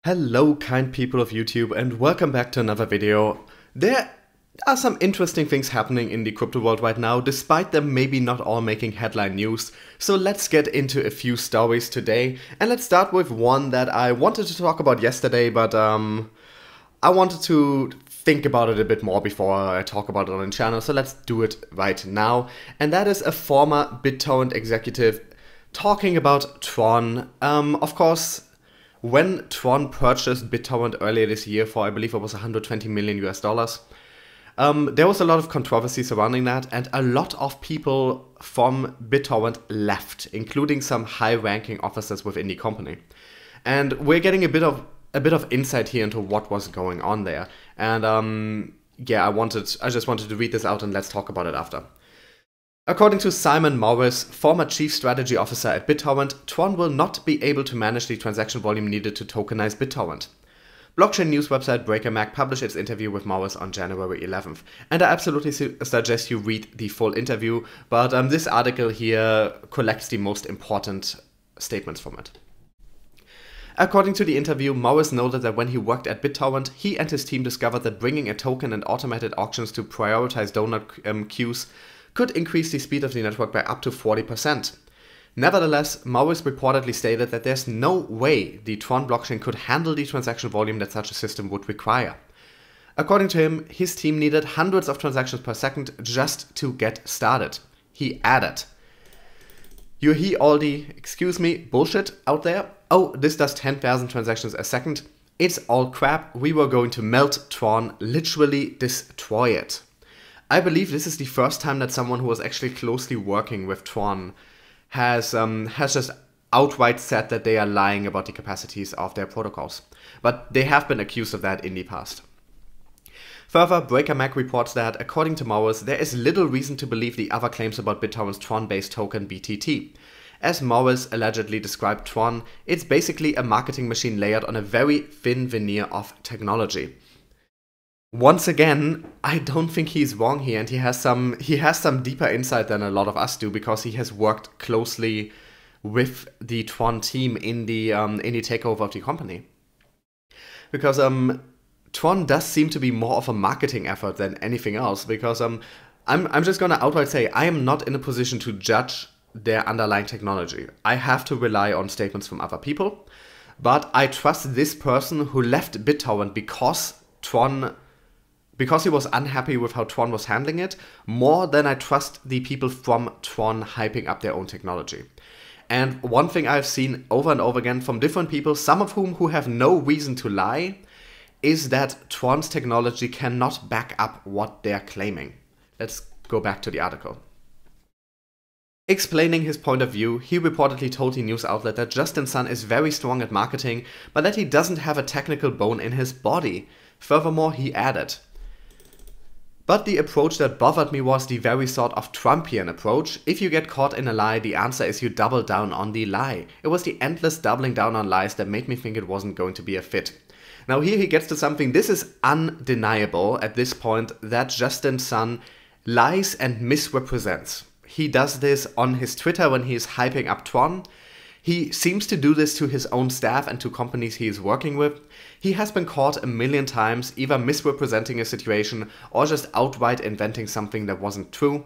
Hello kind people of YouTube and welcome back to another video. There are some interesting things happening in the crypto world right now, despite them maybe not all making headline news. So let's get into a few stories today, and let's start with one that I wanted to talk about yesterday, but I wanted to think about it a bit more before I talk about it on the channel, so let's do it right now. And that is a former BitTorrent executive talking about TRON. Of course, when TRON purchased BitTorrent earlier this year for, I believe it was 120 million US dollars, there was a lot of controversy surrounding that, and a lot of people from BitTorrent left, including some high-ranking officers within the company. And we're getting a bit of insight here into what was going on there. And yeah, I just wanted to read this out and let's talk about it after. According to Simon Morris, former chief strategy officer at BitTorrent, TRON will not be able to manage the transaction volume needed to tokenize BitTorrent. Blockchain news website BreakerMag published its interview with Morris on January 11th, and I absolutely suggest you read the full interview, but this article here collects the most important statements from it. According to the interview, Morris noted that when he worked at BitTorrent, he and his team discovered that bringing a token and automated auctions to prioritize donor queues could increase the speed of the network by up to 40%. Nevertheless, Morris reportedly stated that there's no way the TRON blockchain could handle the transaction volume that such a system would require. According to him, his team needed hundreds of transactions per second just to get started. He added, "You hear all the, excuse me, bullshit out there? Oh, this does 10,000 transactions a second. It's all crap. We were going to melt TRON, literally destroy it." I believe this is the first time that someone who was actually closely working with TRON has just outright said that they are lying about the capacities of their protocols. But they have been accused of that in the past. Further, BreakerMag reports that, according to Morris, there is little reason to believe the other claims about BitTorrent's TRON-based token BTT. As Morris allegedly described TRON, it's basically a marketing machine layered on a very thin veneer of technology. Once again, I don't think he's wrong here, and he has some deeper insight than a lot of us do, because he has worked closely with the TRON team in the takeover of the company. Because TRON does seem to be more of a marketing effort than anything else. Because I'm just gonna outright say I am not in a position to judge their underlying technology. I have to rely on statements from other people, but I trust this person who left BitTorrent because he was unhappy with how TRON was handling it, more than I trust the people from TRON hyping up their own technology. And one thing I've seen over and over again from different people, some of whom who have no reason to lie, is that TRON's technology cannot back up what they're claiming. Let's go back to the article. Explaining his point of view, he reportedly told the news outlet that Justin Sun is very strong at marketing, but that he doesn't have a technical bone in his body. Furthermore, he added, "But the approach that bothered me was the very sort of Trumpian approach. If you get caught in a lie, the answer is you double down on the lie. It was the endless doubling down on lies that made me think it wasn't going to be a fit." Now here he gets to something. This is undeniable at this point, that Justin Sun lies and misrepresents. He does this on his Twitter when he is hyping up TRON. He seems to do this to his own staff and to companies he is working with. He has been caught a million times, either misrepresenting a situation or just outright inventing something that wasn't true.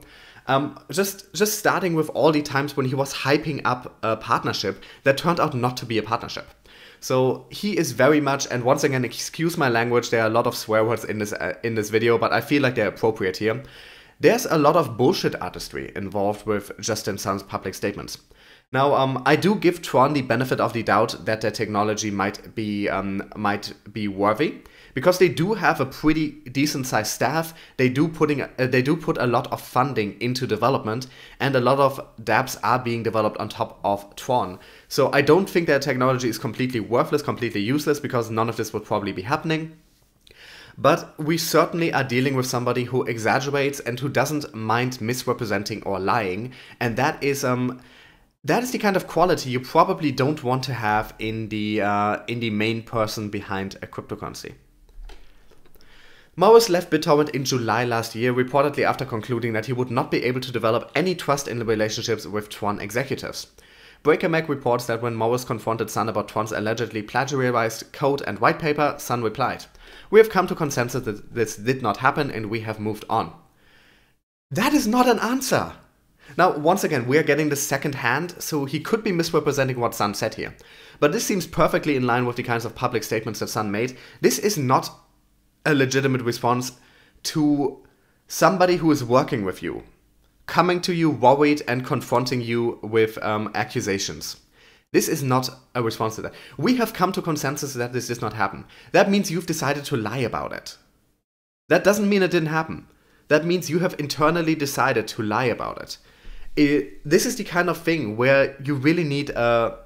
Just starting with all the times when he was hyping up a partnership that turned out not to be a partnership. So he is very much, and once again, excuse my language, there are a lot of swear words in this video, but I feel like they're appropriate here. There's a lot of bullshit artistry involved with Justin Sun's public statements. Now, I do give TRON the benefit of the doubt that their technology might be worthy, because they do have a pretty decent sized staff. They do put a lot of funding into development, and a lot of dApps are being developed on top of TRON. So I don't think their technology is completely worthless, completely useless, because none of this would probably be happening. But we certainly are dealing with somebody who exaggerates and who doesn't mind misrepresenting or lying, and that is the kind of quality you probably don't want to have in the main person behind a cryptocurrency. Morris left BitTorrent in July last year, reportedly after concluding that he would not be able to develop any trust in the relationships with TRON executives. BreakerMac reports that when Morris confronted Sun about TRON's allegedly plagiarized code and white paper, Sun replied, "We have come to consensus that this did not happen and we have moved on." That is not an answer. Now, once again, we are getting the second hand, so he could be misrepresenting what Sun said here. But this seems perfectly in line with the kinds of public statements that Sun made. This is not a legitimate response to somebody who is working with you, coming to you worried and confronting you with accusations. This is not a response to that. We have come to consensus that this did not happen. That means you've decided to lie about it. That doesn't mean it didn't happen. That means you have internally decided to lie about it. This is the kind of thing where you really need a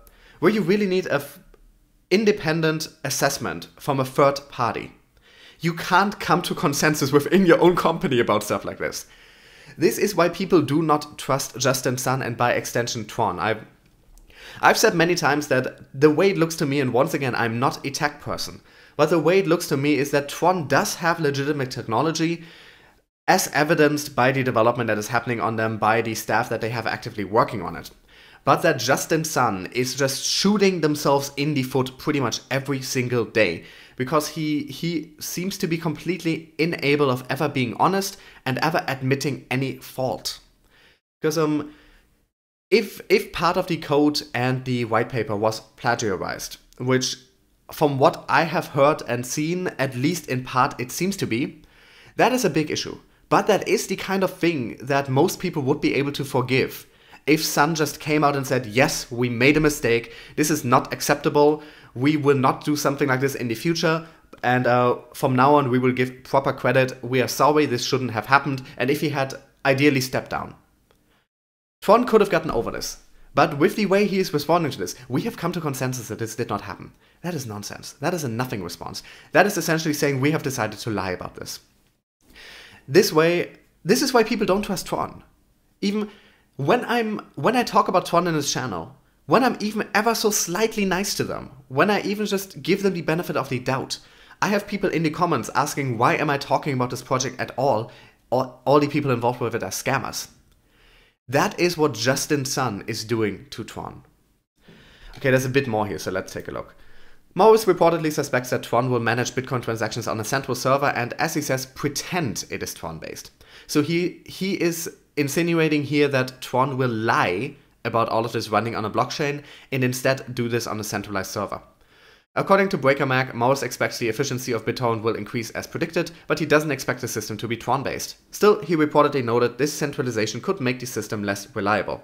independent assessment from a third party. You can't come to consensus within your own company about stuff like this. This is why people do not trust Justin Sun and by extension TRON. I've said many times that the way it looks to me, and once again, I'm not a tech person, but the way it looks to me is that TRON does have legitimate technology, as evidenced by the development that is happening on them by the staff that they have actively working on it. But that Justin Sun is just shooting themselves in the foot pretty much every single day, because he seems to be completely unable of ever being honest and ever admitting any fault. Because if part of the code and the white paper was plagiarized, which from what I have heard and seen, at least in part it seems to be, that is a big issue. But that is the kind of thing that most people would be able to forgive. If Sun just came out and said, yes, we made a mistake, this is not acceptable, we will not do something like this in the future, and from now on we will give proper credit, we are sorry, this shouldn't have happened, and if he had ideally stepped down. TRON could have gotten over this. But with the way he is responding to this, we have come to consensus that this did not happen. That is nonsense. That is a nothing response. That is essentially saying we have decided to lie about this. This is why people don't trust TRON. Even when I talk about TRON in his channel, when I'm even ever so slightly nice to them, when I even just give them the benefit of the doubt, I have people in the comments asking why am I talking about this project at all, or all the people involved with it are scammers. That is what Justin Sun is doing to TRON. Okay, there's a bit more here, so let's take a look. Morris reportedly suspects that TRON will manage Bitcoin transactions on a central server and, as he says, pretend it is TRON-based. So he is insinuating here that TRON will lie about all of this running on a blockchain and instead do this on a centralized server. According to BreakerMac, Morris expects the efficiency of BitTorrent will increase as predicted, but he doesn't expect the system to be TRON-based. Still, he reportedly noted this centralization could make the system less reliable.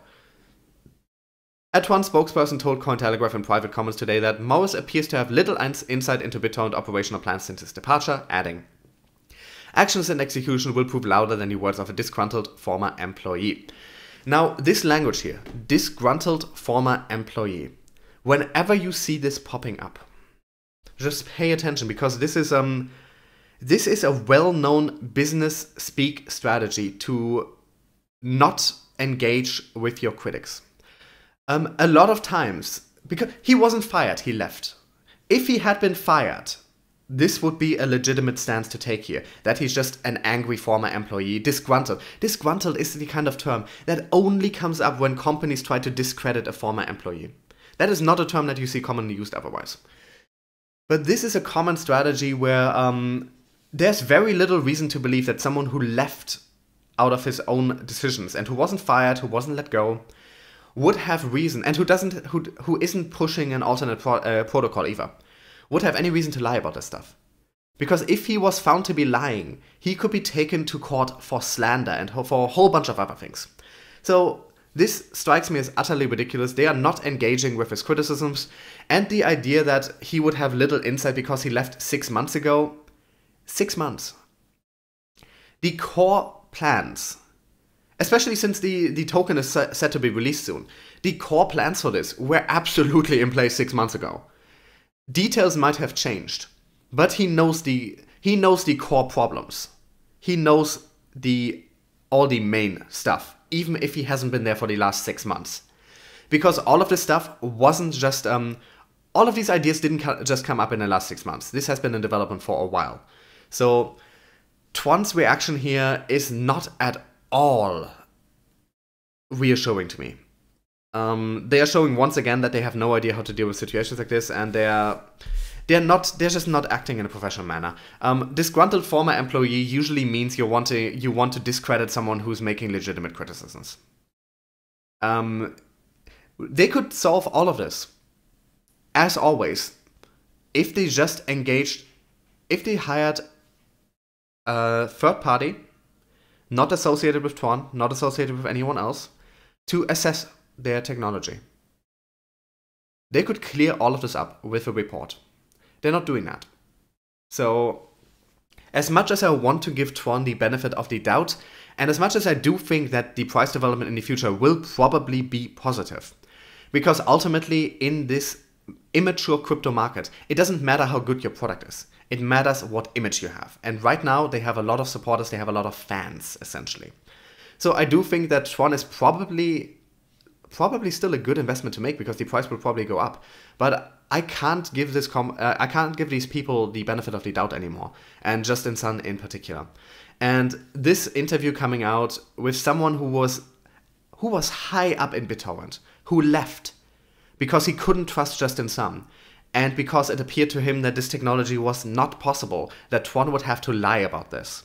A TRON spokesperson told Cointelegraph in private comments today that Morris appears to have little insight into BitTorrent operational plans since his departure, adding, "Actions and execution will prove louder than the words of a disgruntled former employee." Now, this language here, disgruntled former employee, whenever you see this popping up, just pay attention, because this is a well-known business speak strategy to not engage with your critics. A lot of times, because he wasn't fired, he left. If he had been fired, this would be a legitimate stance to take here, that he's just an angry former employee, disgruntled. Disgruntled is the kind of term that only comes up when companies try to discredit a former employee. That is not a term that you see commonly used otherwise. But this is a common strategy where there's very little reason to believe that someone who left out of his own decisions and who wasn't fired, who wasn't let go, would have reason, and who isn't pushing an alternate protocol either, would have any reason to lie about this stuff. Because if he was found to be lying, he could be taken to court for slander and for a whole bunch of other things. So this strikes me as utterly ridiculous. They are not engaging with his criticisms, and the idea that he would have little insight because he left 6 months ago. 6 months. The core plans, especially since the token is set to be released soon, the core plans for this were absolutely in place 6 months ago. Details might have changed, but he knows the core problems. He knows all the main stuff, even if he hasn't been there for the last 6 months. Because all of this stuff wasn't just, all of these ideas didn't just come up in the last 6 months. This has been in development for a while. So TRON's reaction here is not at all reassuring to me. They are showing once again that they have no idea how to deal with situations like this, and they're just not acting in a professional manner. Disgruntled former employee usually means you want to discredit someone who's making legitimate criticisms. They could solve all of this, as always, if they just engaged, if they hired a third party, not associated with TRON, not associated with anyone else, to assess their technology. They could clear all of this up with a report. They're not doing that. So, as much as I want to give TRON the benefit of the doubt, and as much as I do think that the price development in the future will probably be positive, because ultimately in this immature crypto market, it doesn't matter how good your product is. It matters what image you have. And right now they have a lot of supporters, they have a lot of fans, essentially. So I do think that TRON is probably still a good investment to make, because the price will probably go up. But I can't give these people the benefit of the doubt anymore, and Justin Sun in particular. And this interview coming out with someone who was high up in BitTorrent, who left because he couldn't trust Justin Sun, and because it appeared to him that this technology was not possible, that TRON would have to lie about this.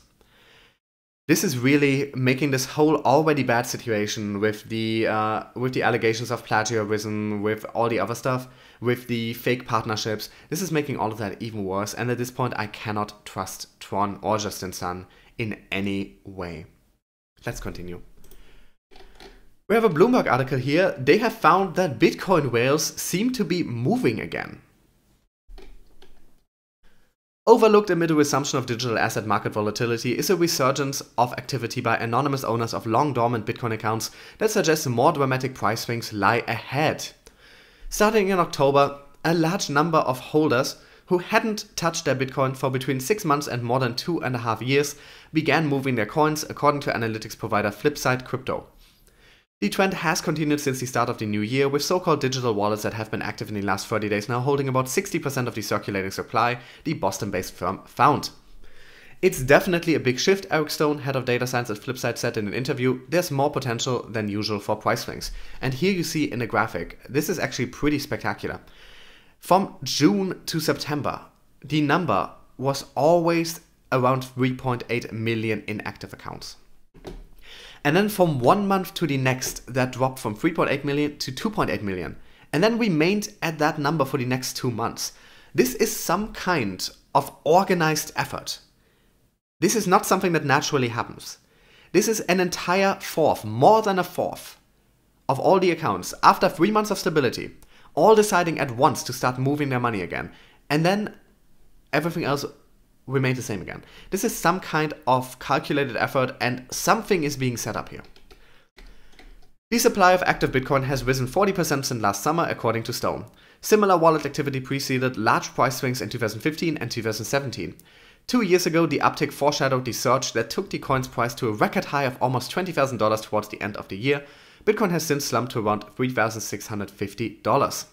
This is really making this whole already bad situation with the allegations of plagiarism, with all the other stuff, with the fake partnerships. This is making all of that even worse, and at this point I cannot trust TRON or Justin Sun in any way. Let's continue. We have a Bloomberg article here. They have found that Bitcoin whales seem to be moving again. Overlooked amid a resumption of digital asset market volatility is a resurgence of activity by anonymous owners of long-dormant Bitcoin accounts that suggests more dramatic price swings lie ahead. Starting in October, a large number of holders who hadn't touched their Bitcoin for between 6 months and more than 2.5 years began moving their coins, according to analytics provider Flipside Crypto. The trend has continued since the start of the new year, with so-called digital wallets that have been active in the last 30 days now holding about 60% of the circulating supply, the Boston-based firm found. It's definitely a big shift, Eric Stone, head of data science at Flipside, said in an interview. There's more potential than usual for price swings. And here you see in a graphic, this is actually pretty spectacular. From June to September, the number was always around 3.8 million inactive accounts. And then from 1 month to the next, that dropped from 3.8 million to 2.8 million. And then remained at that number for the next 2 months. This is some kind of organized effort. This is not something that naturally happens. This is an entire fourth, more than a fourth, of all the accounts, after 3 months of stability, all deciding at once to start moving their money again. And then everything else remained the same again. This is some kind of calculated effort, and something is being set up here. The supply of active Bitcoin has risen 40% since last summer, according to Stone. Similar wallet activity preceded large price swings in 2015 and 2017. 2 years ago, the uptick foreshadowed the surge that took the coin's price to a record high of almost $20,000 towards the end of the year. Bitcoin has since slumped to around $3,650.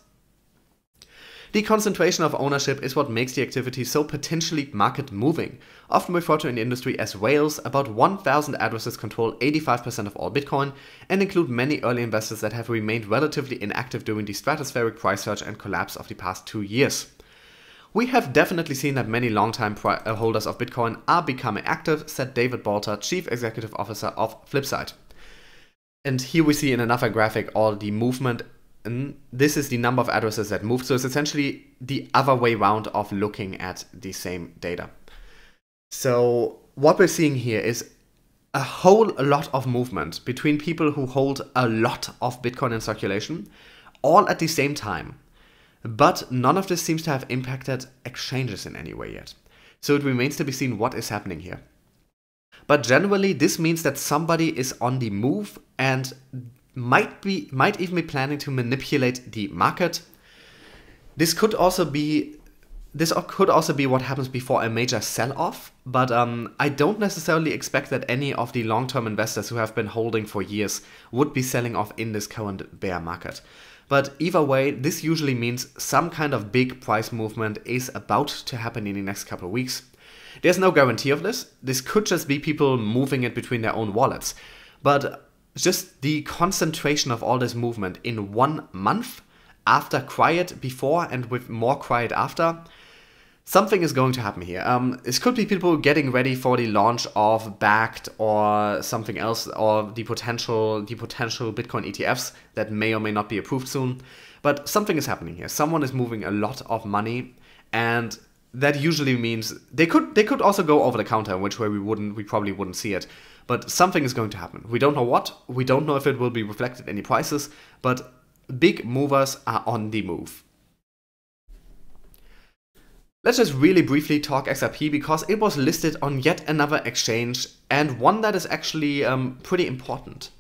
The concentration of ownership is what makes the activity so potentially market moving. Often referred to in the industry as whales, about 1,000 addresses control 85% of all Bitcoin and include many early investors that have remained relatively inactive during the stratospheric price surge and collapse of the past 2 years. We have definitely seen that many long-time holders of Bitcoin are becoming active, said David Bolter, Chief Executive Officer of Flipside. And here we see in another graphic all the movement. And this is the number of addresses that moved, so it's essentially the other way round of looking at the same data. So what we're seeing here is a whole lot of movement between people who hold a lot of Bitcoin in circulation, all at the same time. But none of this seems to have impacted exchanges in any way yet. So it remains to be seen what is happening here. But generally, this means that somebody is on the move and might even be planning to manipulate the market. This could also be what happens before a major sell-off, but I don't necessarily expect that any of the long-term investors who have been holding for years would be selling off in this current bear market. But either way, this usually means some kind of big price movement is about to happen in the next couple of weeks. There's no guarantee of this. This could just be people moving it between their own wallets. But just the concentration of all this movement in 1 month, after quiet before and with more quiet after, something is going to happen here. It could be people getting ready for the launch of Backed or something else, or the potential Bitcoin ETFs that may or may not be approved soon. But something is happening here. Someone is moving a lot of money, and that usually means they could also go over the counter, in which way we probably wouldn't see it. But something is going to happen. We don't know what. We don't know if it will be reflected in the prices, but big movers are on the move. Let's just really briefly talk XRP, because it was listed on yet another exchange, and one that is actually pretty important.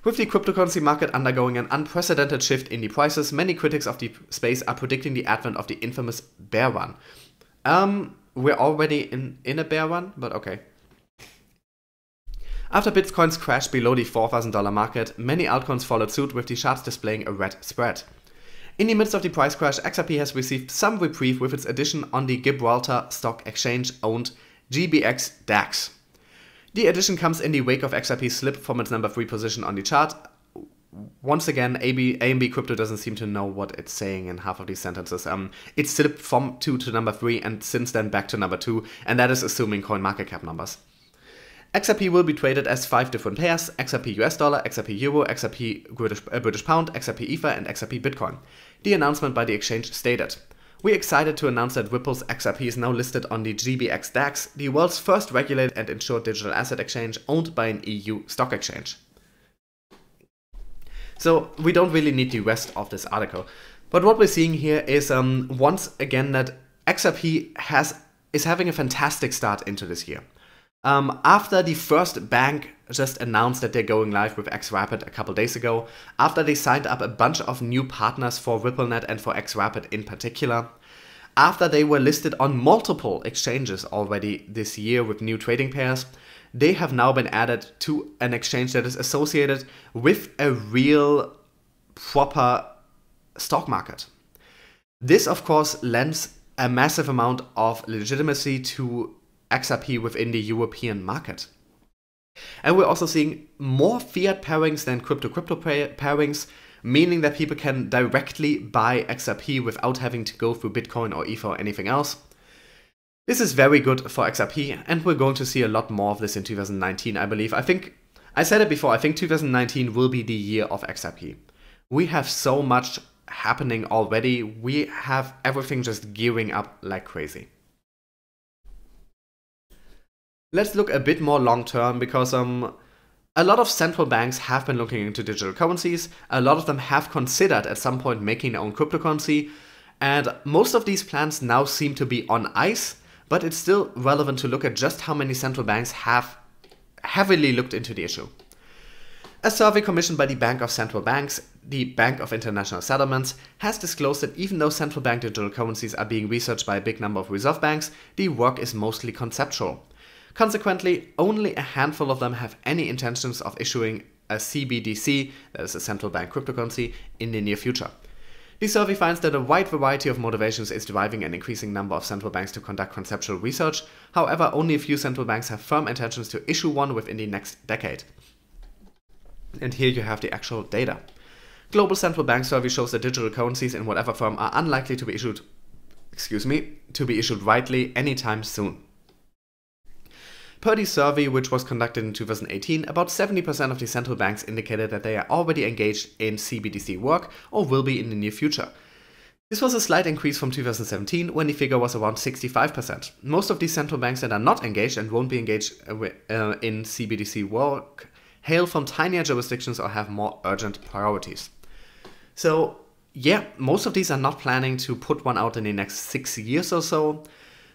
With the cryptocurrency market undergoing an unprecedented shift in the prices, many critics of the space are predicting the advent of the infamous bear run. We're already in a bear run, but okay. After Bitcoin's crash below the $4,000 market, many altcoins followed suit, with the charts displaying a red spread. In the midst of the price crash, XRP has received some reprieve with its addition on the Gibraltar Stock Exchange-owned GBX DAX. The addition comes in the wake of XRP's slip from its number 3 position on the chart. Once again, AMB Crypto doesn't seem to know what it's saying in half of these sentences. It slipped from 2 to number 3 and since then back to number 2, and that is assuming CoinMarketCap numbers. XRP will be traded as 5 different pairs: XRP US dollar, XRP Euro, XRP British Pound, XRP Ether, and XRP Bitcoin. The announcement by the exchange stated, "We're excited to announce that Ripple's XRP is now listed on the GBX DAX, the world's first regulated and insured digital asset exchange owned by an EU stock exchange." So we don't really need the rest of this article. But what we're seeing here is once again that XRP is having a fantastic start into this year. After the first bank just announced that they're going live with XRapid a couple days ago, after they signed up a bunch of new partners for RippleNet and for XRapid in particular, after they were listed on multiple exchanges already this year with new trading pairs, they have now been added to an exchange that is associated with a real proper stock market. This, of course, lends a massive amount of legitimacy to XRP within the European market. And we're also seeing more fiat pairings than crypto-crypto pairings, meaning that people can directly buy XRP without having to go through Bitcoin or Ether or anything else. This is very good for XRP, and we're going to see a lot more of this in 2019, I believe. I said it before, I think 2019 will be the year of XRP. We have so much happening already. We have everything just gearing up like crazy. Let's look a bit more long term, because a lot of central banks have been looking into digital currencies. A lot of them have considered at some point making their own cryptocurrency, and most of these plans now seem to be on ice, but it's still relevant to look at just how many central banks have heavily looked into the issue. A survey commissioned by the Bank of Central Banks, the Bank of International Settlements, has disclosed that even though central bank digital currencies are being researched by a big number of reserve banks, the work is mostly conceptual. Consequently, only a handful of them have any intentions of issuing a CBDC, that is a central bank cryptocurrency, in the near future. The survey finds that a wide variety of motivations is driving an increasing number of central banks to conduct conceptual research. However, only a few central banks have firm intentions to issue one within the next decade. And here you have the actual data. Global Central Bank survey shows that digital currencies in whatever form are unlikely to be issued, widely anytime soon. Per the survey, which was conducted in 2018, about 70% of the central banks indicated that they are already engaged in CBDC work or will be in the near future. This was a slight increase from 2017, when the figure was around 65%. Most of these central banks that are not engaged and won't be engaged in CBDC work hail from tinier jurisdictions or have more urgent priorities. So yeah, most of these are not planning to put one out in the next 6 years or so,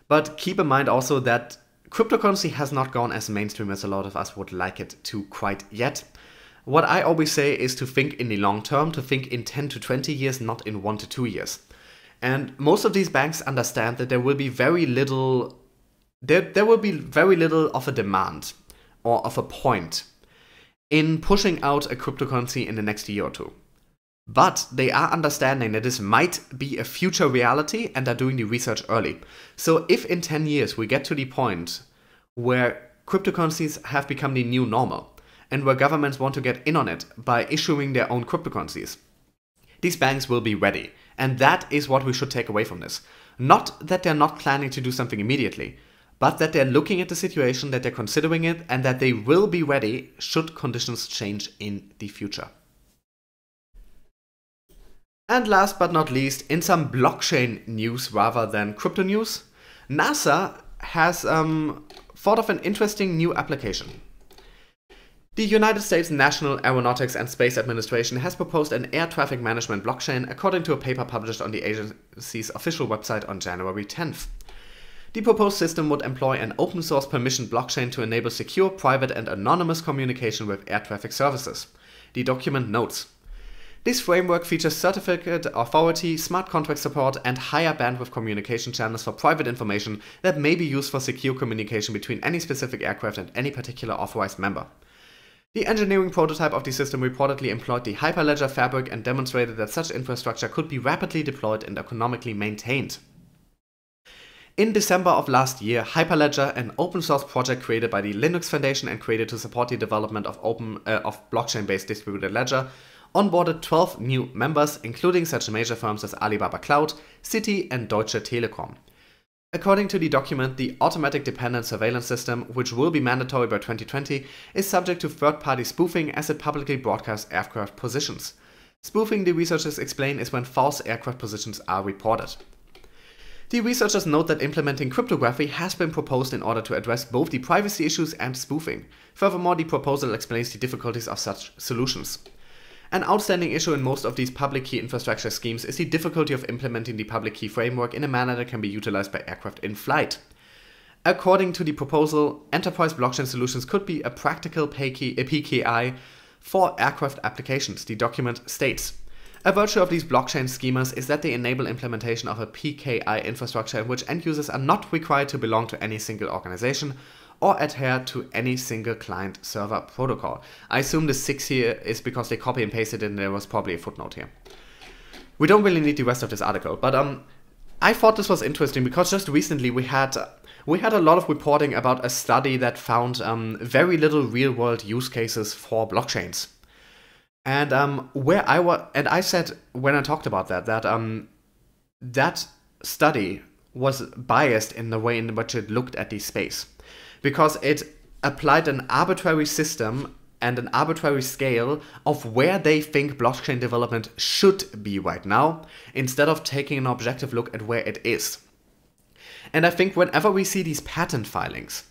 but keep in mind also that cryptocurrency has not gone as mainstream as a lot of us would like it to quite yet. What I always say is to think in the long term, to think in 10 to 20 years, not in 1 to 2 years. And most of these banks understand that there will be very little of a demand or of a point in pushing out a cryptocurrency in the next year or two. But they are understanding that this might be a future reality and are doing the research early. So if in 10 years we get to the point where cryptocurrencies have become the new normal, and where governments want to get in on it by issuing their own cryptocurrencies. These banks will be ready, and that is what we should take away from this. Not that they're not planning to do something immediately, but that they're looking at the situation, that they're considering it, and that they will be ready should conditions change in the future. And last but not least, in some blockchain news rather than crypto news, NASA has thought of an interesting new application. The United States National Aeronautics and Space Administration has proposed an air traffic management blockchain according to a paper published on the agency's official website on January 10th. The proposed system would employ an open source permissioned blockchain to enable secure, private and anonymous communication with air traffic services. The document notes, this framework features certificate authority, smart contract support, and higher bandwidth communication channels for private information that may be used for secure communication between any specific aircraft and any particular authorized member. The engineering prototype of the system reportedly employed the Hyperledger fabric and demonstrated that such infrastructure could be rapidly deployed and economically maintained. In December of last year, Hyperledger, an open source project created by the Linux Foundation and created to support the development of blockchain-based distributed ledger, onboarded 12 new members, including such major firms as Alibaba Cloud, Citi, and Deutsche Telekom. According to the document, the automatic dependent surveillance system, which will be mandatory by 2020, is subject to third-party spoofing as it publicly broadcasts aircraft positions. Spoofing, the researchers explain, is when false aircraft positions are reported. The researchers note that implementing cryptography has been proposed in order to address both the privacy issues and spoofing. Furthermore, the proposal explains the difficulties of such solutions. An outstanding issue in most of these public key infrastructure schemes is the difficulty of implementing the public key framework in a manner that can be utilized by aircraft in flight. According to the proposal, enterprise blockchain solutions could be a practical PKI for aircraft applications, the document states. A virtue of these blockchain schemas is that they enable implementation of a PKI infrastructure in which end users are not required to belong to any single organization or adhere to any single client server protocol. I assume the 6 here is because they copy and pasted it and there was probably a footnote here. We don't really need the rest of this article, but I thought this was interesting because just recently we had a lot of reporting about a study that found very little real-world use cases for blockchains. And I said when I talked about that that study was biased in the way in which it looked at the space, because it applied an arbitrary system and an arbitrary scale of where they think blockchain development should be right now, instead of taking an objective look at where it is. And I think whenever we see these patent filings,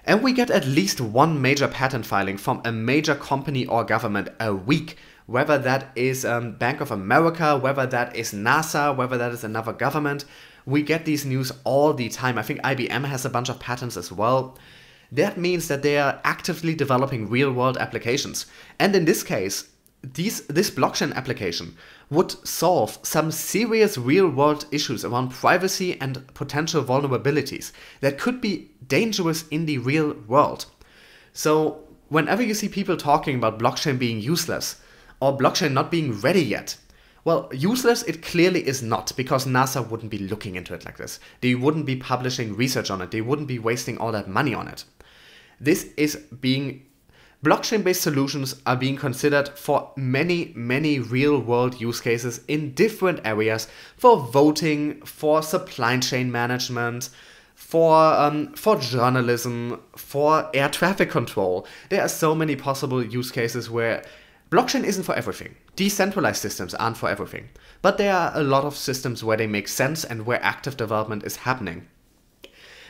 and we get at least one major patent filing from a major company or government a week, whether that is Bank of America, whether that is NASA, whether that is another government, we get these news all the time. I think IBM has a bunch of patents as well. That means that they are actively developing real-world applications. And in this case, this blockchain application would solve some serious real-world issues around privacy and potential vulnerabilities that could be dangerous in the real world. So whenever you see people talking about blockchain being useless or blockchain not being ready yet, well, useless it clearly is not, because NASA wouldn't be looking into it like this. They wouldn't be publishing research on it. They wouldn't be wasting all that money on it. Blockchain-based solutions are being considered for many, many real-world use cases in different areas, for voting, for supply chain management, for journalism, for air traffic control. There are so many possible use cases where blockchain isn't for everything. Decentralized systems aren't for everything. But there are a lot of systems where they make sense and where active development is happening.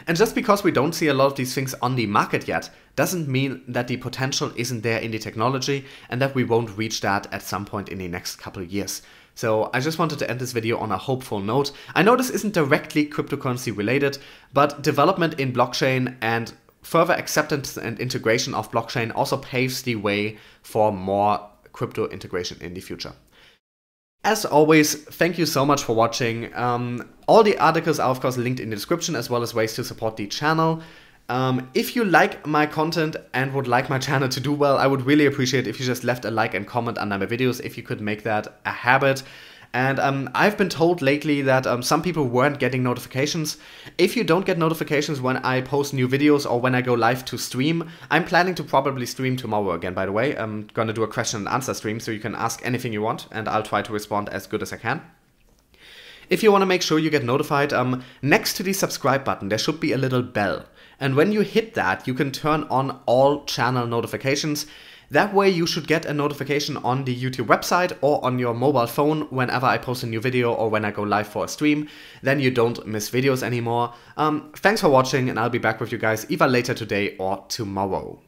And just because we don't see a lot of these things on the market yet, doesn't mean that the potential isn't there in the technology and that we won't reach that at some point in the next couple of years. So I just wanted to end this video on a hopeful note. I know this isn't directly cryptocurrency related, but development in blockchain and further acceptance and integration of blockchain also paves the way for more crypto integration in the future. As always, thank you so much for watching. All the articles are of course linked in the description, as well as ways to support the channel. If you like my content and would like my channel to do well, I would really appreciate if you just left a like and comment under my videos, if you could make that a habit. And I've been told lately that some people weren't getting notifications. If you don't get notifications when I post new videos or when I go live to stream, I'm planning to probably stream tomorrow again, by the way. I'm gonna do a question and answer stream, so you can ask anything you want, and I'll try to respond as good as I can. If you want to make sure you get notified, next to the subscribe button, there should be a little bell. And when you hit that, you can turn on all channel notifications. That way you should get a notification on the YouTube website or on your mobile phone whenever I post a new video or when I go live for a stream. Then you don't miss videos anymore. Thanks for watching, and I'll be back with you guys either later today or tomorrow.